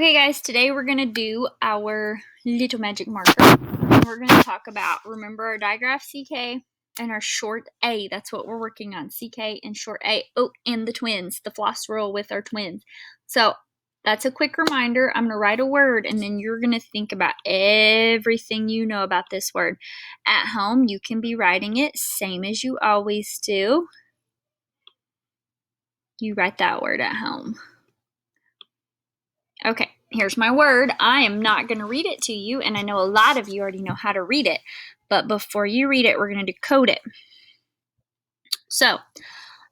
Okay guys, today we're going to do our little magic marker. And we're going to talk about, remember our digraph CK and our short A. That's what we're working on, CK and short A. Oh, and the twins, the floss roll with our twins. So that's a quick reminder. I'm going to write a word and then you're going to think about everything you know about this word. At home, you can be writing it same as you always do. You write that word at home. Okay, here's my word. I am not going to read it to you, and I know a lot of you already know how to read it, but before you read it, we're going to decode it. So,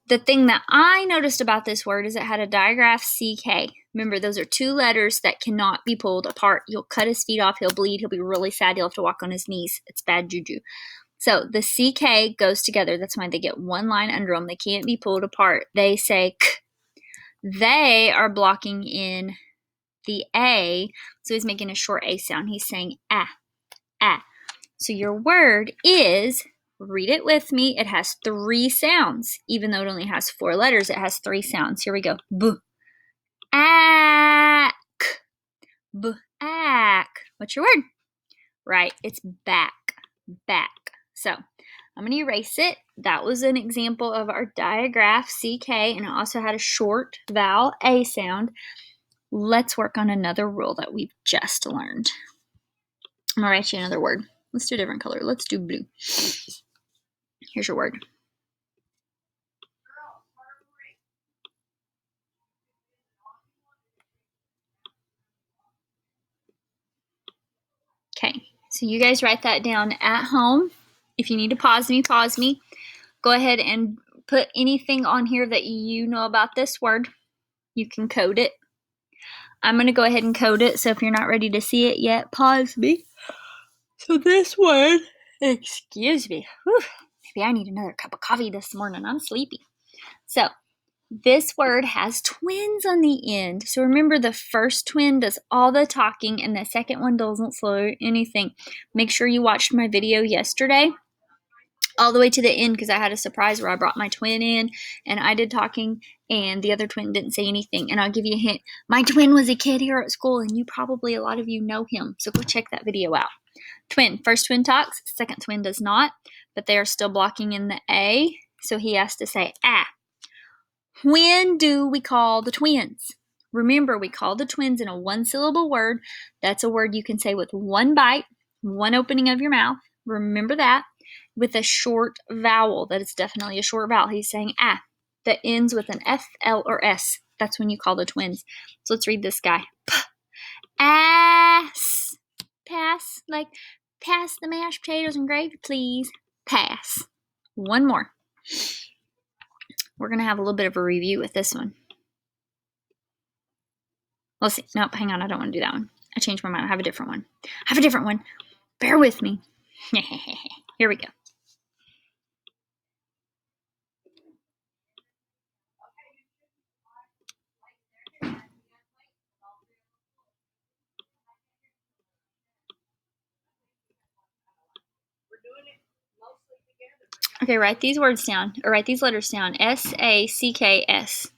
the thing that I noticed about this word is it had a digraph CK. Remember, those are two letters that cannot be pulled apart. You'll cut his feet off, he'll bleed, he'll be really sad, he'll have to walk on his knees. It's bad juju. So, the CK goes together. That's why they get one line under them. They can't be pulled apart. They say k. They are blocking in the A, so he's making a short A sound. He's saying ah, ah. So your word is, read it with me, it has three sounds. Even though it only has four letters, it has three sounds. Here we go. B, ack, b, ack. What's your word? Right, it's back, back. So I'm going to erase it. That was an example of our digraph CK, and it also had a short vowel A sound. Let's work on another rule that we've just learned. I'm going to write you another word. Let's do a different color. Let's do blue. Here's your word. Okay, so you guys write that down at home. If you need to pause me, pause me. Go ahead and put anything on here that you know about this word. You can code it. I'm going to go ahead and code it, so if you're not ready to see it yet, pause me. So this word, excuse me, whew, maybe I need another cup of coffee this morning. I'm sleepy. So this word has twins on the end. So remember, the first twin does all the talking and the second one doesn't slow anything. Make sure you watched my video yesterday all the way to the end, because I had a surprise where I brought my twin in and I did talking and the other twin didn't say anything. And I'll give you a hint. My twin was a kid here at school, and a lot of you know him. So go check that video out. Twin. First twin talks, second twin does not, but they are still blocking in the A. So he has to say ah. When do we call the twins? Remember, we call the twins in a one-syllable word. That's a word you can say with one bite, one opening of your mouth. Remember that. With a short vowel. That is definitely a short vowel. He's saying ah. That ends with an F, L, or S. That's when you call the twins. So let's read this guy. Ass. Pass. Like, pass the mashed potatoes and gravy, please. Pass. One more. We're going to have a little bit of a review with this one. Let's see. Nope, hang on. I don't want to do that one. I changed my mind. I have a different one. Bear with me. Here we go. Okay, write these words down, or write these letters down. S-A-C-K-S.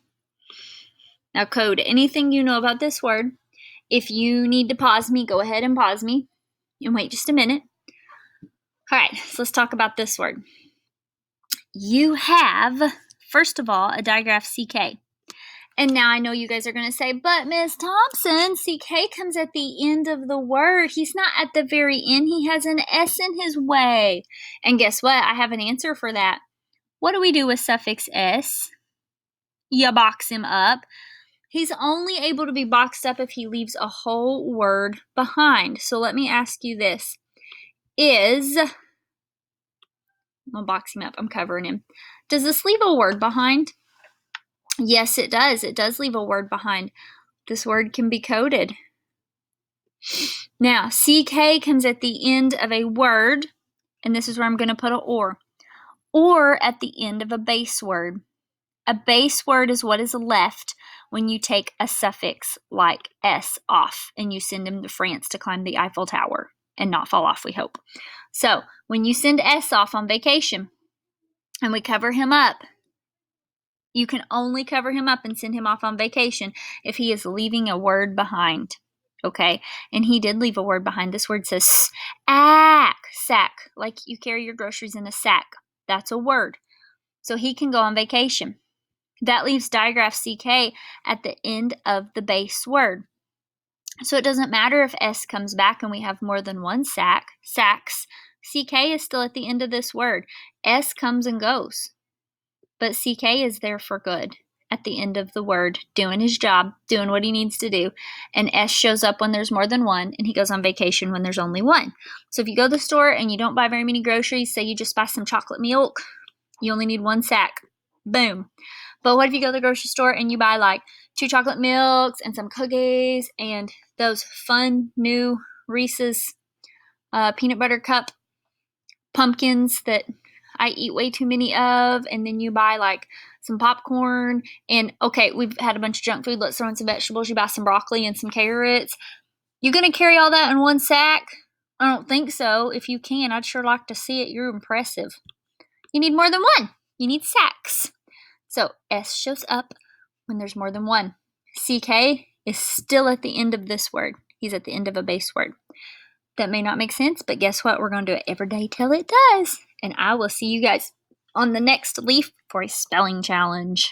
Now code anything you know about this word. If you need to pause me, go ahead and pause me and wait just a minute. All right, so let's talk about this word. You have, first of all, a digraph CK. And now I know you guys are going to say, but Miss Thompson, CK comes at the end of the word. He's not at the very end. He has an S in his way. And guess what? I have an answer for that. What do we do with suffix S? You box him up. He's only able to be boxed up if he leaves a whole word behind. So let me ask you this. I'm going to box him up. I'm covering him. Does this leave a word behind? Yes, it does. It does leave a word behind. This word can be coded. Now, CK comes at the end of a word, and this is where I'm going to put an or at the end of a base word. A base word is what is left when you take a suffix like S off and you send him to France to climb the Eiffel Tower and not fall off, we hope. So when you send S off on vacation and we cover him up, You can only cover him up and send him off on vacation if he is leaving a word behind. Okay, and he did leave a word behind. This word says sack, like you carry your groceries in a sack. That's a word. So he can go on vacation. That leaves digraph CK at the end of the base word. So it doesn't matter if S comes back and we have more than one sacks. CK is still at the end of this word. S comes and goes, but CK is there for good at the end of the word, doing his job, doing what he needs to do. And S shows up when there's more than one, and he goes on vacation when there's only one. So if you go to the store and you don't buy very many groceries, say you just buy some chocolate milk, you only need one sack. Boom. But what if you go to the grocery store and you buy like 2 chocolate milks and some cookies and those fun new Reese's peanut butter cup pumpkins that I eat way too many of, and then you buy like some popcorn, and okay, we've had a bunch of junk food, let's throw in some vegetables, you buy some broccoli and some carrots. You gonna carry all that in one sack? I don't think so. If you can, I'd sure like to see it. You're impressive. You need more than one. You need sacks. So S shows up when there's more than one. CK is still at the end of this word. He's at the end of a base word. That may not make sense, but guess what? We're going to do it every day till it does. And I will see you guys on the next leaf for a spelling challenge.